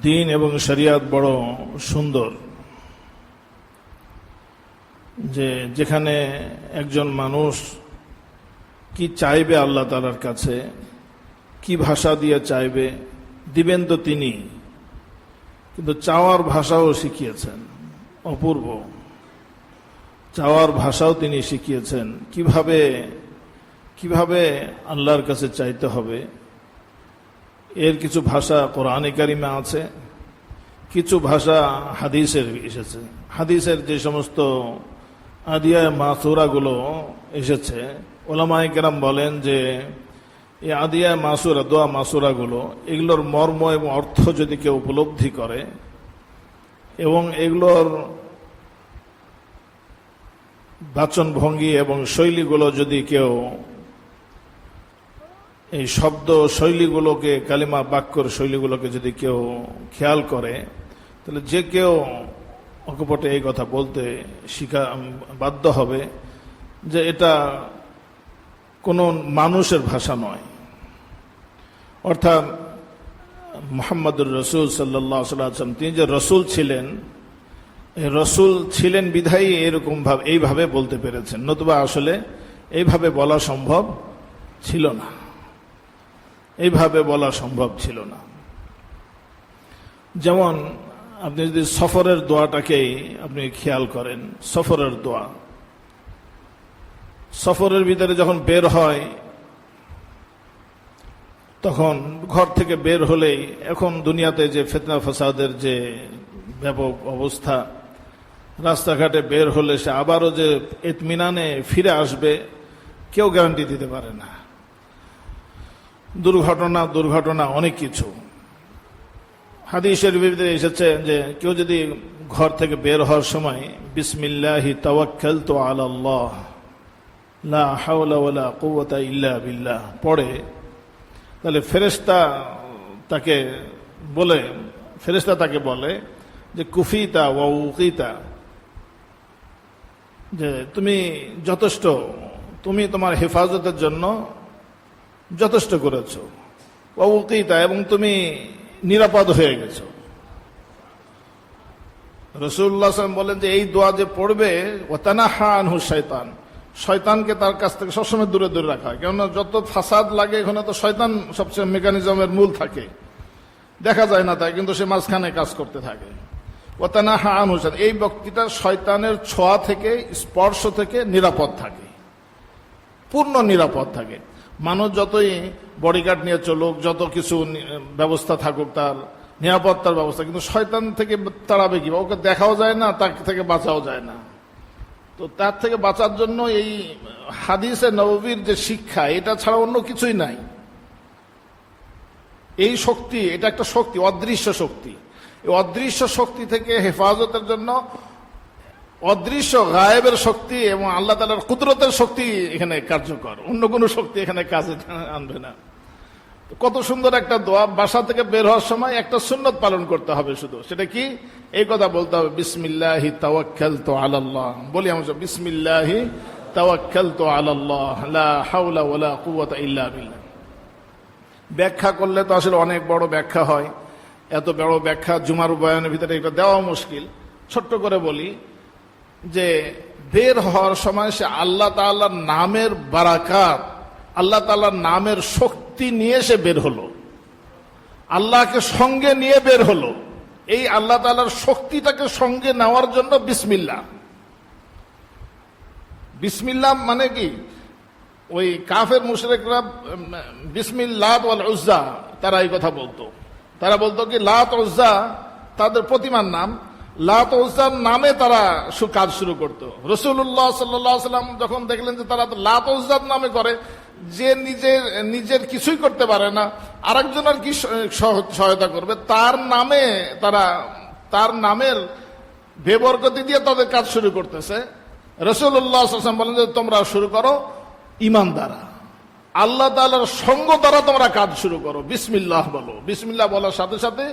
দিন এবং শরিয়াত বড় সুন্দর, যে যেখানে একজন মানুষ কি চাইবে আল্লাহ তাআলার কাছে, কি ভাষা দিয়ে চাইবে, দিবেন তো তিনি, কিন্তু চাওয়ার ভাষাও শিখিয়েছেন। অপূর্ব চাওয়ার ভাষাও তিনি শিখিয়েছেন, কিভাবে কিভাবে আল্লাহর কাছে চাইতে হবে। এর কিছু ভাষা কোরআনে কারিমে আছে, কিছু ভাষা হাদিসের এসেছে। হাদিসের যে সমস্ত আদিয়া মাসুরাগুলো এসেছে, ওলামায়ে কেরাম বলেন যে এই আদিয়া মাসুরা, দোয়া মাসুরাগুলো, এগুলোর মর্ম এবং অর্থ যদি কেউ উপলব্ধি করে এবং এগুলোর বাচন ভঙ্গি এবং শৈলীগুলো যদি কেউ, এই শব্দ শৈলীগুলোকে, কালিমা বাক্যর শৈলীগুলোকে যদি কেউ খেয়াল করে, তাহলে যে কেউ অকপটে এই কথা বলতে বাধ্য হবে যে এটা কোনো মানুষের ভাষা নয়। অর্থাৎ মুহাম্মদুর রাসূল সাল্লাল্লাহু আলাইহি ওয়াসাল্লাম, তিনি যে রসুল ছিলেন, এই রসুল ছিলেন বিধায়ী এরকম ভাবে এইভাবে বলতে পেরেছেন, নতুবা আসলে এইভাবে বলা সম্ভব ছিল না, এইভাবে বলা সম্ভব ছিল না। যেমন আপনি যদি সফরের দোয়াটাকেই আপনি খেয়াল করেন, সফরের দোয়া, সফরের ভিতরে যখন বের হয়, তখন ঘর থেকে বের হলেই, এখন দুনিয়াতে যে ফিতনা ফাসাদের যে ব্যাপক অবস্থা, রাস্তাঘাটে বের হলে সে আবারও যে ইতমিনানে ফিরে আসবে কেউ গ্যারান্টি দিতে পারে না। দুর্ঘটনা অনেক কিছু। হাদিসের ভিতরে এসেছে যে কেউ যদি ঘর থেকে বের হওয়ার সময় বিসমিল্লাহি তাওয়াক্কালতু আলাল্লাহ লা হাওলা ওয়ালা কুওয়াতা ইল্লা বিল্লাহ পড়ে, তাহলে ফেরেশতা তাকে বলে যে কুফিতা ওয়া উকিতা, যে তুমি যথেষ্ট, তুমি তোমার হেফাজতের জন্য যথেষ্ট করেছো, ওয়া উকিতা, এবং তুমি নিরাপদ হয়ে গেছো। রাসূলুল্লাহ সাল্লাল্লাহু আলাইহি ওয়াসাল্লাম বলেন যে এই দোয়া যে পড়বে, ওয়াতানাহা আনহু শয়তান, শয়তানকে তার কাছ থেকে সবসময় দূরে দূরে রাখা হয়। কেননা যত ফাসাদ লাগে এখানে তো শয়তান সবচেয়ে মেকানিজমের মূল থাকে, দেখা যায় না তাই, কিন্তু সে মাঝখানে কাজ করতে থাকে। ওয়াতানাহা আনহু শয়তান, এই ব্যক্তিটা শয়তানের ছোঁয়া থেকে, স্পর্শ থেকে নিরাপদ থাকে, পূর্ণ নিরাপদ থাকে। মানুষ যতই বডিগার্ড নিয়ে চলুক, যত কিছু ব্যবস্থা থাকুক, তার নিরাপত্তার ব্যবস্থা, কিন্তু শয়তান থেকে তাড়াবে কি? ওকে দেখাও যায় না, তার থেকে বাঁচাও যায় না। তো তার থেকে বাঁচার জন্য এই হাদিসে নববীর যে শিক্ষা, এটা ছাড়া অন্য কিছুই নাই। এই শক্তি, এটা একটা শক্তি, অদৃশ্য শক্তি। এই অদৃশ্য শক্তি থেকে হেফাজতের জন্য অদৃশ্য গায়েবের শক্তি এবং আল্লাহ তাআলার কুদরতের শক্তি এখানে কার্যকর, অন্য কোনো শক্তি এখানে কাজে আনবে না। কত সুন্দর একটা দোয়া। বাসা থেকে বের হওয়ার সময় একটা সুন্নত পালন করতে হবে শুধু, সেটা কি? এই কথা বলতে হবে, বিসমিল্লাহি তাওয়াক্কালতু আলাল্লাহ। বলি আমরা বিসমিল্লাহি তাওয়াক্কালতু আলাল্লাহ লা হাওলা ওয়ালা কুওয়াতা ইল্লা বিল্লাহ। ব্যাখ্যা করলে তো আসলে অনেক বড় ব্যাখ্যা হয়, এত বড় ব্যাখ্যা জুমার বয়ানের ভিতরে এটা দেওয়া মুশকিল। ছোট্ট করে বলি যে বের হওয়ার সময় সে আল্লাহ তাআলার নামের বারাকাত, আল্লাহ তাআলার নামের শক্তি নিয়ে সে বের হলো, আল্লাহকে সঙ্গে নিয়ে বের হলো। এই আল্লাহ তাআলার শক্তিটাকে সঙ্গে নেওয়ার জন্য বিসমিল্লাহ। বিসমিল্লাহ মানে কি? ওই কাফের মুশরিকরা বিসমিল্লাহ ওয়াল উজ্জা, তারা এই কথা বলতো। তারা বলতো কি লাত উজ্জা তাদের প্রতিমার নাম, লাত উজ্জার নামে তারা কাজ শুরু করতো। রাসূলুল্লাহ সাল্লাল্লাহু আলাইহি ওয়াসাল্লাম যখন দেখলেন যে তারা লাত উজ্জার নামে করে, যে নিজের কিছুই করতে পারে না, আরেকজনের কি সহায়তা করবে, তার নামে তার নামের বেবরকতি দিয়ে তাদের কাজ শুরু করতেছে। রাসূলুল্লাহ সাল্লাল্লাহু আলাইহি ওয়াসাল্লাম বলেন যে তোমরা শুরু করো ঈমান দ্বারা, আল্লাহ তাআলার সঙ্গ দ্বারা তোমরা কাজ শুরু করো, বিসমিল্লাহ বলো। বিসমিল্লাহ বলার সাথে সাথে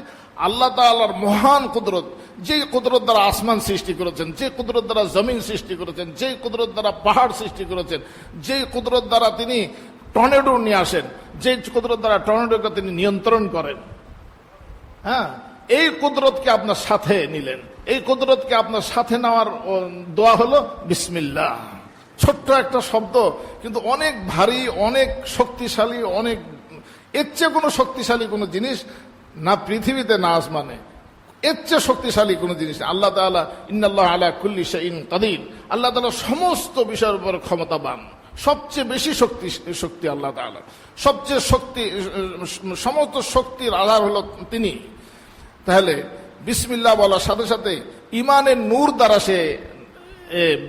আল্লাহ তাআলার মহান কুদরত, যে কুদরত দ্বারা আসমান সৃষ্টি করেছেন, যে কুদরত দ্বারা জমিন সৃষ্টি করেছেন, যে কুদরত দ্বারা পাহাড় সৃষ্টি করেছেন, যে কুদরত দ্বারা তিনি টর্নেডো নিয়ে আসেন, যে কুদরত দ্বারা টর্নেডোকে তিনি নিয়ন্ত্রণ করেন, হ্যাঁ, এই কুদরতকে আপনার সাথে নিলেন। এই কুদরতকে আপনার সাথে নেওয়ার দোয়া হলো বিসমিল্লাহ। ছোট্ট একটা শব্দ, কিন্তু অনেক ভারী, অনেক শক্তিশালী, অনেক এর চেয়ে কোনো শক্তিশালী কোনো জিনিস না পৃথিবীতে না আসমানে, এর চেয়ে শক্তিশালী কোনো জিনিস। আল্লাহ তাআলা ইন্নাল্লাহ আলা কুল্লি শাইইন কাদির, আল্লাহ তাআলা সমস্ত বিষয়ের উপর ক্ষমতাবান, সবচেয়ে বেশি শক্তি আল্লাহ তাআলা, সবচেয়ে শক্তি, সমস্ত শক্তির আধার হলো তিনি। তাহলে বিসমিল্লাহ বলার সাথে সাথে ইমানের নূর দ্বারা সে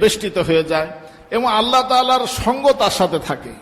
বেষ্টিত হয়ে যায় এবং আল্লাহ তাআলার সঙ্গ তার সাথে থাকে।